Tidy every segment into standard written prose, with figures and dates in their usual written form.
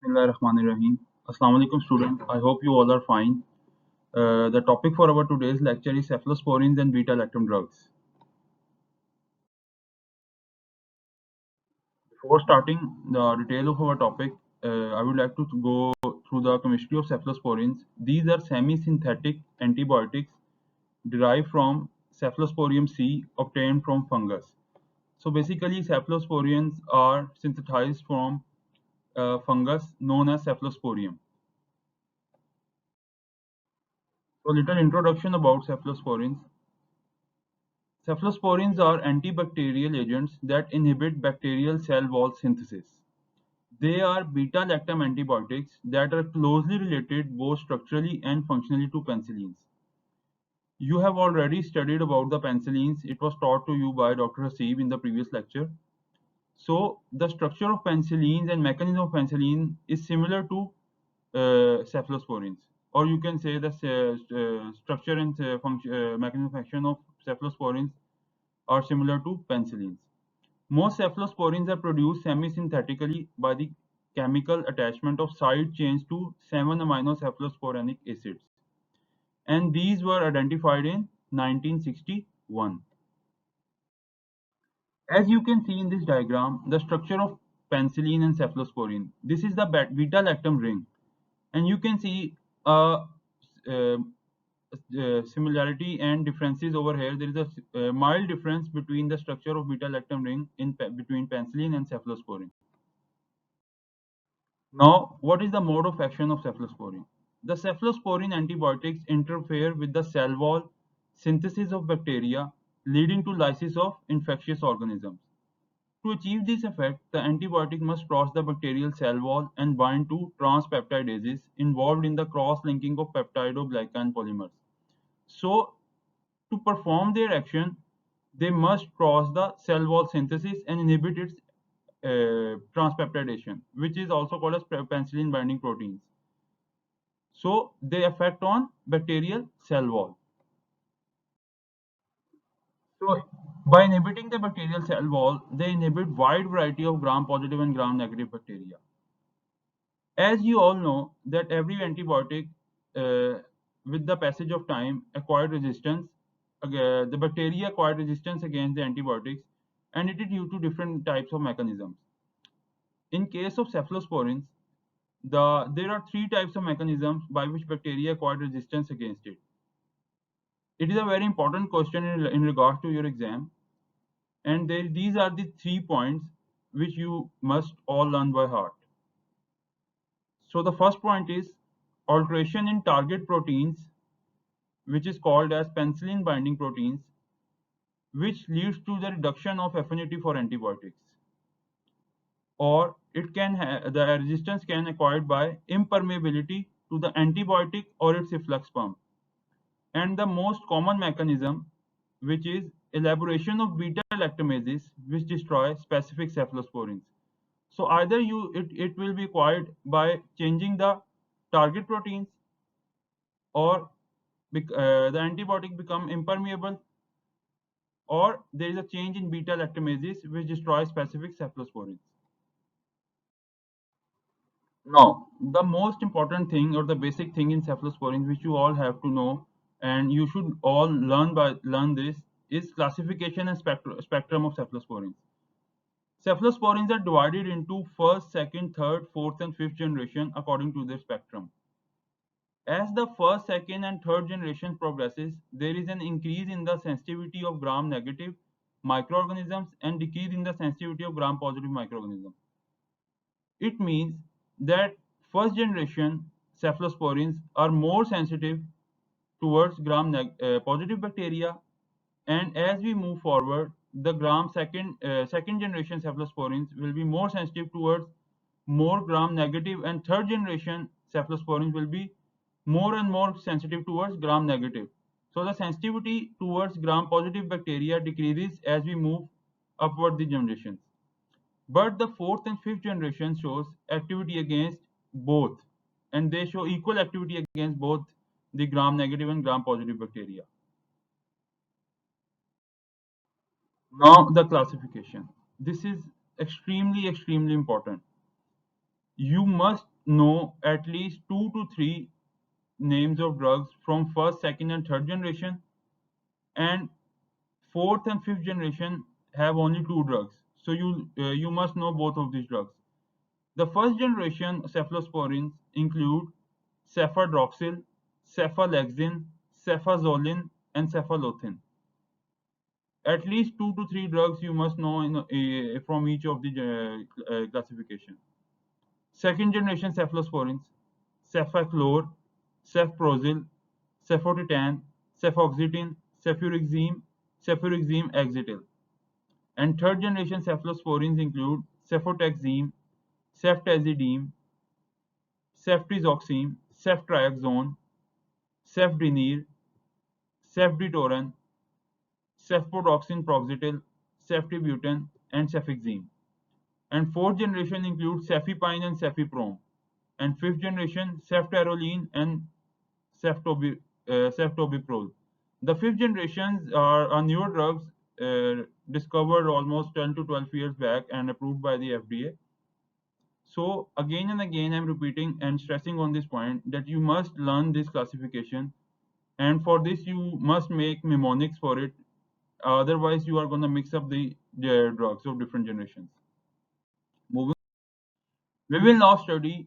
Bismillahirrahmanirrahim. Assalamu alaikum student. I hope you all are fine. The topic for our today's lecture is cephalosporins and beta-lactam drugs. Before starting the detail of our topic, I would like to go through the chemistry of cephalosporins. These are semi-synthetic antibiotics derived from Cephalosporium C obtained from fungus. So basically cephalosporins are synthesized from fungus known as Cephalosporium. So little introduction about cephalosporins. Cephalosporins are antibacterial agents that inhibit bacterial cell wall synthesis. They are beta-lactam antibiotics that are closely related both structurally and functionally to penicillins. You have already studied about the penicillins. It was taught to you by Dr. Hasib in the previous lecture. So the structure of penicillins and mechanism of penicillin is similar to cephalosporins, or you can say the structure and mechanism of action of cephalosporins are similar to penicillins. Most cephalosporins are produced semi-synthetically by the chemical attachment of side chains to 7-aminocephalosporanic acids, and these were identified in 1961. As you can see in this diagram, the structure of penicillin and cephalosporin. This is the beta-lactam ring, and you can see uh, similarity and differences over here. There is a mild difference between the structure of beta-lactam ring between penicillin and cephalosporin. Now, what is the mode of action of cephalosporin? The cephalosporin antibiotics interfere with the cell wall synthesis of bacteria, leading to lysis of infectious organisms. To achieve this effect, the antibiotic must cross the bacterial cell wall and bind to transpeptidases involved in the cross-linking of peptidoglycan polymers. So, to perform their action, they must cross the cell wall synthesis and inhibit its transpeptidation, which is also called as penicillin binding proteins. So, they affect on bacterial cell wall. So, by inhibiting the bacterial cell wall, they inhibit wide variety of gram-positive and gram-negative bacteria. As you all know that every antibiotic with the passage of time acquired resistance, the bacteria acquired resistance against the antibiotics, and it is due to different types of mechanisms. In case of cephalosporins, there are three types of mechanisms by which bacteria acquired resistance against it. It is a very important question in regards to your exam, and these are the 3 points which you must all learn by heart. So the first point is alteration in target proteins, which is called as penicillin binding proteins, which leads to the reduction of affinity for antibiotics. Or it can the resistance can acquired by impermeability to the antibiotic or its efflux pump. And the most common mechanism, which is elaboration of beta lactamases, which destroy specific cephalosporins. So either it will be acquired by changing the target proteins, or the antibiotic become impermeable, or there is a change in beta lactamases which destroys specific cephalosporins. Now, the most important thing or the basic thing in cephalosporins which you all have to know and you should all learn this is classification and spectrum of cephalosporins. Cephalosporins are divided into first, second, third, fourth, and fifth generation according to their spectrum. As the first, second, and third generation progresses, there is an increase in the sensitivity of gram-negative microorganisms and decrease in the sensitivity of gram-positive microorganisms. It means that first generation cephalosporins are more sensitive towards gram-positive bacteria, and as we move forward, the second generation cephalosporins will be more sensitive towards more gram-negative, and third generation cephalosporins will be more and more sensitive towards gram-negative. So the sensitivity towards gram-positive bacteria decreases as we move upward the generations. But the fourth and fifth generation shows activity against both, and they show equal activity against both the gram-negative and gram-positive bacteria. Now the classification. This is extremely important. you must know at least 2 to 3 names of drugs from first, second, and third generation, and fourth and fifth generation have only 2 drugs. So you must know both of these drugs. The first generation cephalosporins include cefadroxil, cefalexin, cefazolin, and cefalothin. At least 2 to 3 drugs you must know from each of the classification. Second generation cephalosporins: cefaclor, cefprozil, cefotetan, cefoxitin, cefurixime, cefurixime axital. And third generation cephalosporins include cefotaxime, ceftazidime, ceftriaxone, ceftriaxone, cefdinir, cefditoran, cefpodoxin proxital, ceftriabutin, and cefixime. And fourth generation includes cefepime and cefeprom. And fifth generation ceftaroline and ceftobiprole. The fifth generations are newer drugs discovered almost 10 to 12 years back and approved by the FDA. So again and again, I'm repeating and stressing on this point that you must learn this classification, and for this you must make mnemonics for it. Otherwise, you are going to mix up the drugs of different generations. Moving, we will now study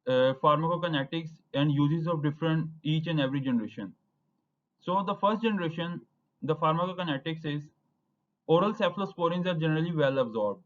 pharmacokinetics and uses of different each and every generation. So the first generation, the pharmacokinetics is oral cephalosporins are generally well absorbed.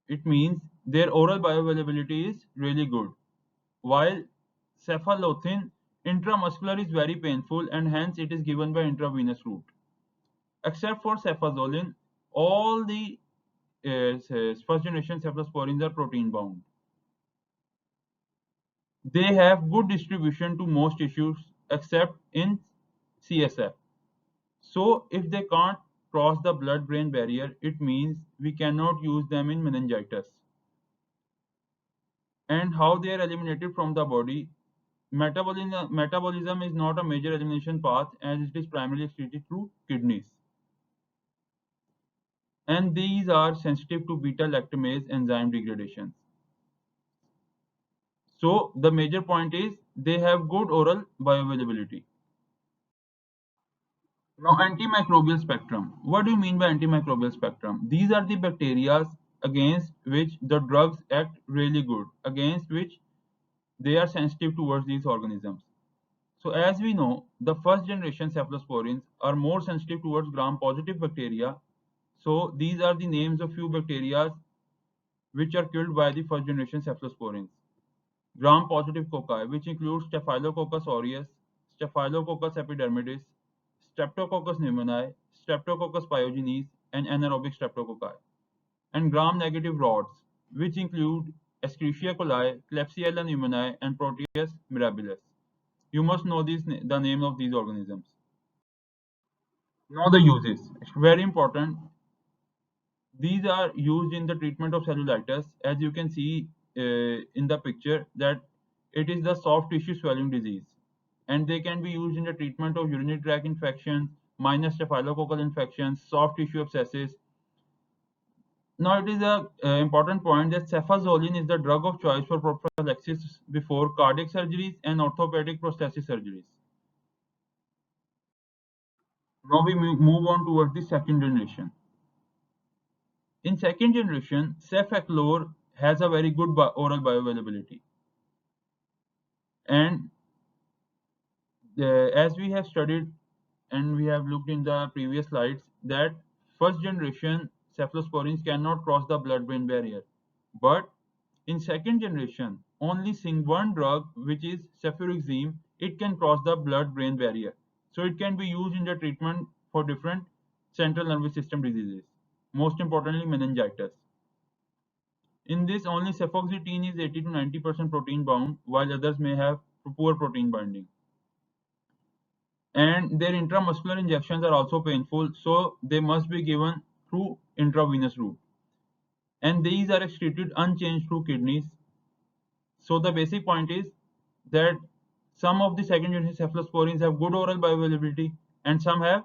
It means their oral bioavailability is really good. While cefalothin intramuscular is very painful and hence it is given by intravenous route. Except for cefazolin, all the first generation cephalosporins are protein bound. They have good distribution to most tissues except in CSF. So if they can't cross the blood-brain barrier, it means we cannot use them in meningitis. And how they are eliminated from the body. Metabolism is not a major elimination path as it is primarily excreted through kidneys. And these are sensitive to beta-lactamase enzyme degradation. So the major point is they have good oral bioavailability. Now, antimicrobial spectrum. What do you mean by antimicrobial spectrum? These are the bacteria against which the drugs act really good, against which they are sensitive towards these organisms. So as we know, the first generation cephalosporins are more sensitive towards gram-positive bacteria. So these are the names of few bacteria which are killed by the first generation cephalosporins. Gram-positive cocci, which includes Staphylococcus aureus, Staphylococcus epidermidis, Streptococcus pneumoniae, Streptococcus pyogenes, and anaerobic streptococci. And gram-negative rods, which include Escherichia coli, Klebsiella pneumoniae, and Proteus mirabilis. You must know the name of these organisms. Now the uses. It's very important. These are used in the treatment of cellulitis, as you can see in the picture that it is the soft tissue swelling disease, and they can be used in the treatment of urinary tract infections, minor staphylococcal infections, soft tissue abscesses. Now it is a important point that cefazolin is the drug of choice for prophylaxis before cardiac surgeries and orthopedic prosthesis surgeries. Now we move on towards the second generation. In second generation, cefaclor has a very good oral bioavailability. And as we have studied and we have looked in the previous slides, that first generation cephalosporins cannot cross the blood-brain barrier. But in second generation, only one drug, which is cefurixime, it can cross the blood-brain barrier. So it can be used in the treatment for different central nervous system diseases, most importantly meningitis. In this, only cefoxitin is 80 to 90% protein bound, while others may have poor protein binding. And their intramuscular injections are also painful, so they must be given through intravenous route. And these are excreted unchanged through kidneys. So the basic point is that some of the second generation cephalosporins have good oral bioavailability and some have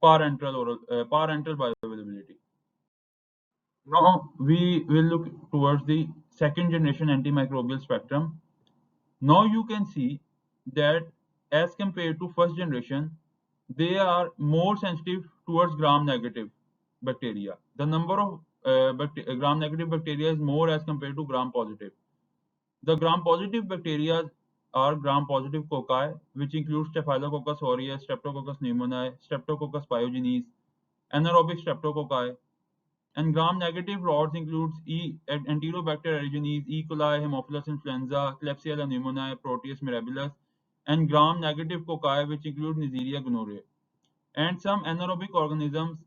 parenteral bioavailability. Now we will look towards the second generation antimicrobial spectrum. Now you can see that as compared to first generation, they are more sensitive towards gram-negative bacteria. The number of gram-negative bacteria is more as compared to gram-positive. The gram-positive bacteria are gram-positive cocci, which include Staphylococcus aureus, Streptococcus pneumoniae, Streptococcus pyogenes, anaerobic streptococci, and gram-negative rods includes Enterobacter aerogenes, E. coli, Haemophilus influenza, Klebsiella pneumoniae, Proteus mirabilis, and gram-negative cocci, which include Neisseria gonorrhoeae, and some anaerobic organisms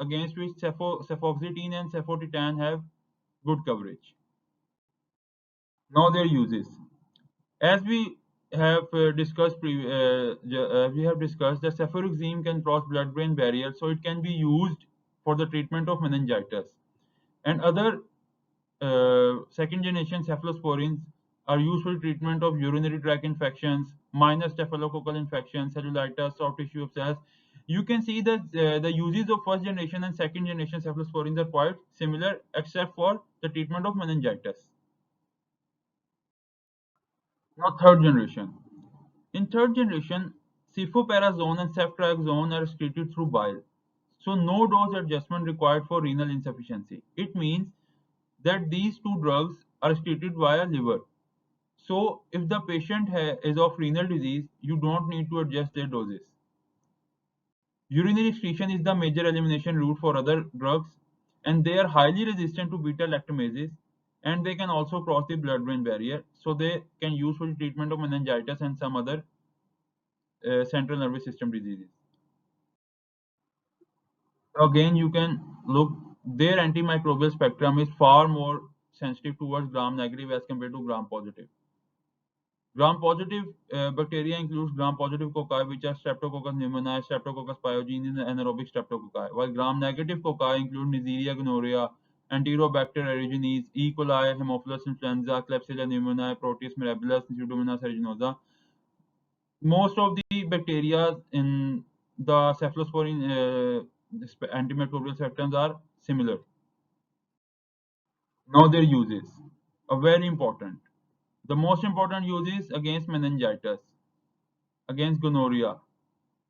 against which cefoxitin and cefotitan have good coverage. Now their uses. As we have discussed, we have discussed that cefuroxime can cross blood-brain barrier, so it can be used for the treatment of meningitis. And other second generation cephalosporins are used for treatment of urinary tract infections, minor staphylococcal infections, cellulitis, soft tissue abscess. You can see that the uses of first generation and second generation cephalosporins are quite similar, except for the treatment of meningitis. Now, third generation. In third generation, cefoperazone and ceftriaxone are excreted through bile, so no dose adjustment required for renal insufficiency. It means that these two drugs are excreted via liver. So, if the patient is of renal disease, you don't need to adjust their doses. Urinary excretion is the major elimination route for other drugs, and they are highly resistant to beta lactamases, and they can also cross the blood-brain barrier, so they can use for the treatment of meningitis and some other central nervous system diseases. Again, you can look, their antimicrobial spectrum is far more sensitive towards gram-negative as compared to gram-positive. Gram-positive bacteria includes gram-positive cocci, which are Streptococcus pneumoniae, Streptococcus pyogenes, and anaerobic streptococci, while gram-negative cocci include Neisseria gonorrhoeae, Enterobacter aerogenes, E. coli, Haemophilus influenza, Klebsiella pneumoniae, Proteus mirabilis, and Pseudomonas aeruginosa. Most of the bacteria in the cephalosporin antimicrobial spectrums are similar. Now their uses are very important. The most important use is against meningitis, against gonorrhea,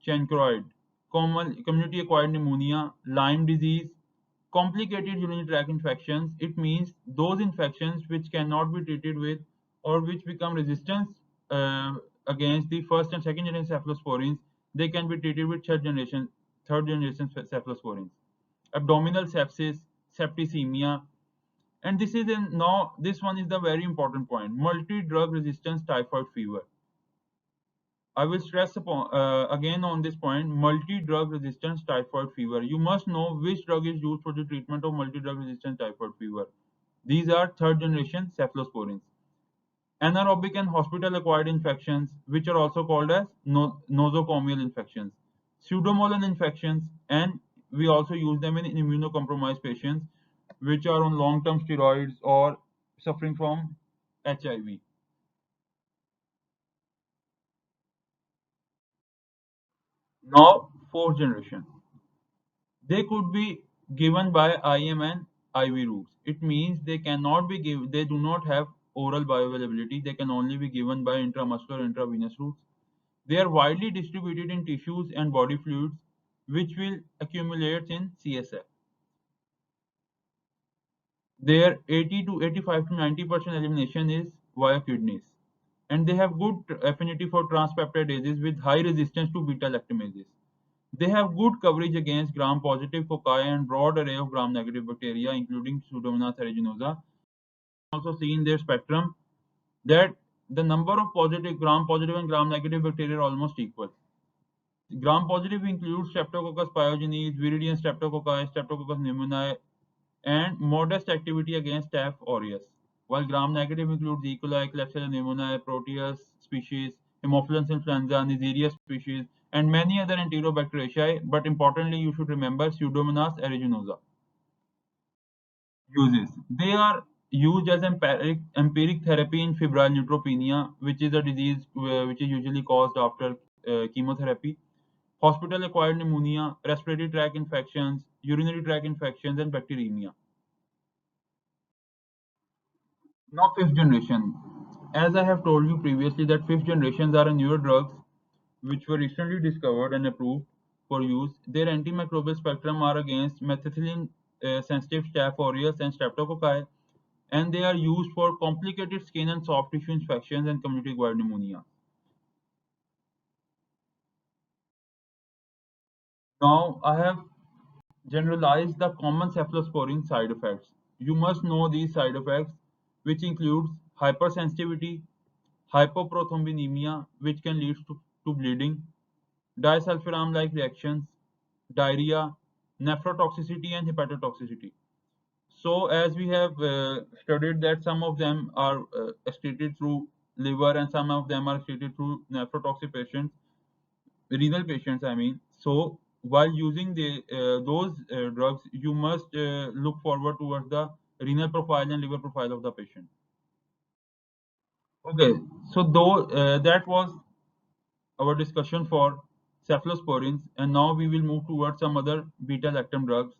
chancroid, common community-acquired pneumonia, Lyme disease, complicated urinary tract infections. It means those infections which cannot be treated with or which become resistant uh, against the first and second generation cephalosporins, they can be treated with third generation cephalosporins. Abdominal sepsis, septicemia, and this is in now this one is the very important point. Multi-drug resistance typhoid fever. I will stress upon again on this point, multi-drug resistant typhoid fever. You must know which drug is used for the treatment of multi-drug resistant typhoid fever. These are third generation cephalosporins. Anaerobic and hospital-acquired infections, which are also called as nosocomial infections. Pseudomonas infections, and we also use them in immunocompromised patients, which are on long-term steroids or suffering from HIV. Now, fourth generation. They could be given by IM and IV routes. It means they cannot be given, they do not have oral bioavailability. They can only be given by intramuscular intravenous routes. They are widely distributed in tissues and body fluids, which will accumulate in CSF. Their 80 to 85 to 90% elimination is via kidneys. And they have good affinity for transpeptidases with high resistance to beta lactamases. They have good coverage against gram-positive cocci and broad array of gram-negative bacteria, including Pseudomonas aeruginosa. Also see in their spectrum that the number of gram-positive and gram-negative bacteria are almost equal. Gram-positive includes Streptococcus pyogenes, Viridian streptococci, Streptococcus pneumoniae, and modest activity against Staph aureus, while gram-negative includes E. coli, Klebsiella pneumoniae, Proteus species, Haemophilus influenza, Neisseria species, and many other Enterobacteriaceae, but importantly you should remember Pseudomonas aeruginosa. Uses. They are used as empiric therapy in febrile neutropenia, which is a disease which is usually caused after chemotherapy, hospital-acquired pneumonia, respiratory tract infections, urinary tract infections, and bacteremia. Now fifth generation. As I have told you previously that fifth generations are newer drugs which were recently discovered and approved for use. Their antimicrobial spectrum are against methicillin sensitive Staph aureus and streptococci, and they are used for complicated skin and soft tissue infections and community-acquired pneumonia. Now I have generalized the common cephalosporin side effects. You must know these side effects, which includes hypersensitivity, hypoprothrombinemia, which can lead to bleeding, disulfiram-like reactions, diarrhea, nephrotoxicity, and hepatotoxicity. So, as we have studied that some of them are excreted through liver and some of them are excreted through nephrotoxic patients, renal patients, I mean. So, while using those drugs, you must look forward towards the renal profile and liver profile of the patient. Okay, so though that was our discussion for cephalosporins, and now we will move towards some other beta-lactam drugs.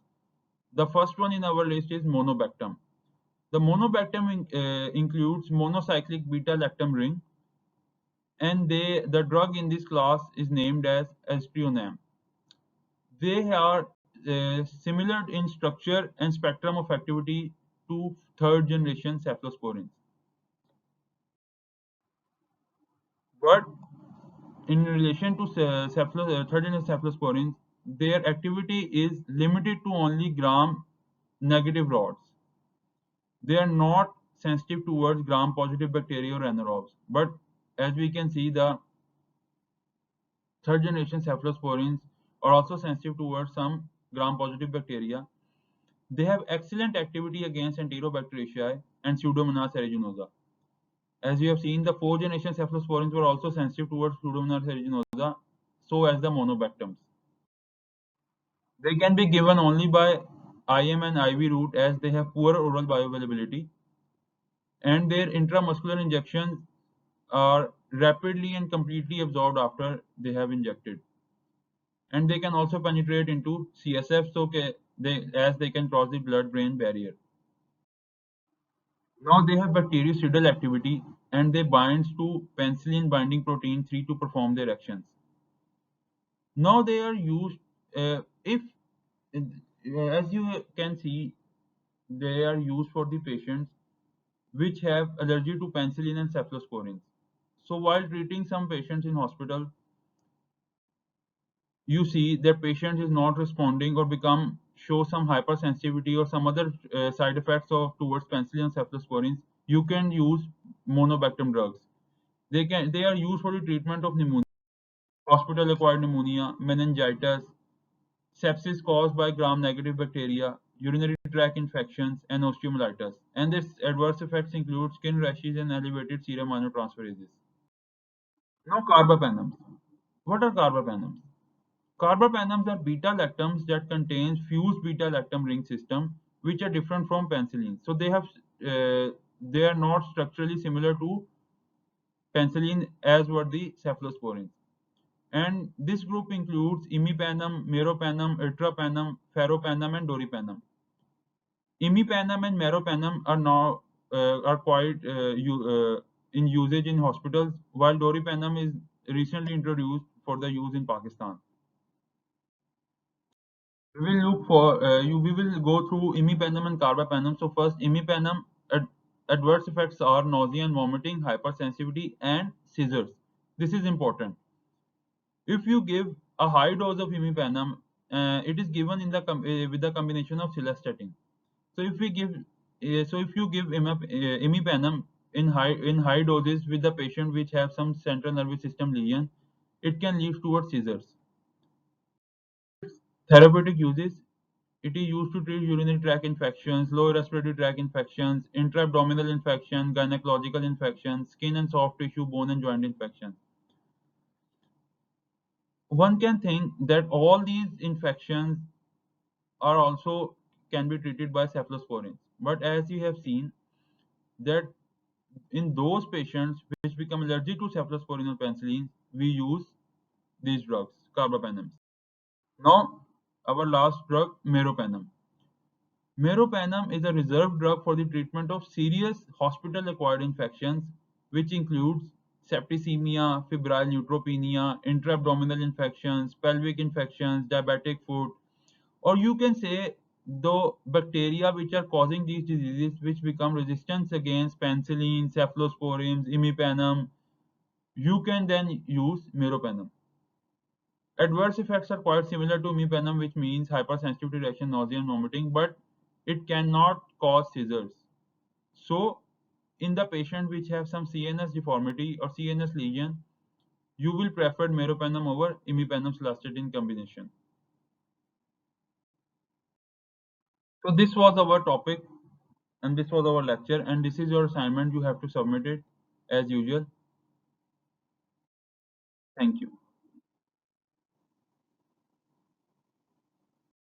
The first one in our list is monobactam. The monobactam includes monocyclic beta-lactam ring, and the drug in this class is named as aztreonam. They are similar in structure and spectrum of activity to third generation cephalosporins. But in relation to third generation cephalosporins, their activity is limited to only gram negative rods. They are not sensitive towards gram positive bacteria or anaerobes. But as we can see, the third generation cephalosporins are also sensitive towards some gram positive bacteria. They have excellent activity against Enterobacteriaceae and Pseudomonas aeruginosa. As you have seen, the fourth generation cephalosporins were also sensitive towards Pseudomonas aeruginosa, so as the monobactams. They can be given only by IM and IV route as they have poor oral bioavailability, and their intramuscular injections are rapidly and completely absorbed after they have injected. And they can also penetrate into CSF, so as they can cross the blood-brain barrier. Now they have bactericidal activity and they binds to penicillin binding protein 3 to perform their actions. Now they are used if as you can see they are used for the patients which have allergy to penicillin and cephalosporins. So while treating some patients in hospital, you see that patient is not responding or become show some hypersensitivity or some other side effects of towards penicillin and cephalosporins, you can use monobactam drugs. They are used for the treatment of pneumonia, hospital acquired pneumonia, meningitis, sepsis caused by gram-negative bacteria, urinary tract infections, and osteomyelitis. And its adverse effects include skin rashes and elevated serum aminotransferases. Now, carbapenems. What are carbapenems? Carbapenems are beta-lactams that contains fused beta-lactam ring system, which are different from penicillin. So they are not structurally similar to penicillin as were the cephalosporins. And this group includes imipenem, meropenem, ertapenem, ferropenem, and doripenem. Imipenem and meropenem are now are quite in usage in hospitals, while doripenem is recently introduced for the use in Pakistan. We will look for we will go through imipenem and carbapenem. So first, imipenem adverse effects are nausea and vomiting, hypersensitivity, and seizures. This is important. If you give a high dose of imipenem, it is given in the with the combination of cilastatin. So if you give imipenem in high doses with the patient which have some central nervous system lesion, it can lead towards seizures. Therapeutic uses. It is used to treat urinary tract infections, lower respiratory tract infections, intra-abdominal infection, gynecological infections, skin and soft tissue, bone and joint infections. One can think that all these infections are also can be treated by cephalosporins. But as you have seen that in those patients which become allergic to cephalosporin or penicillin, we use these drugs, carbapenems. Now, our last drug, meropenem. Meropenem is a reserved drug for the treatment of serious hospital-acquired infections, which includes septicemia, febrile neutropenia, intra-abdominal infections, pelvic infections, diabetic foot, or you can say the bacteria which are causing these diseases, which become resistant against penicillin, cephalosporins, imipenem. You can then use meropenem. Adverse effects are quite similar to imipenem, which means hypersensitivity reaction, nausea, and vomiting, but it cannot cause seizures. So, in the patient which have some CNS deformity or CNS lesion, you will prefer meropenem over imipenem/cilastatin combination. So, this was our topic and this was our lecture, and this is your assignment. You have to submit it as usual. Thank you.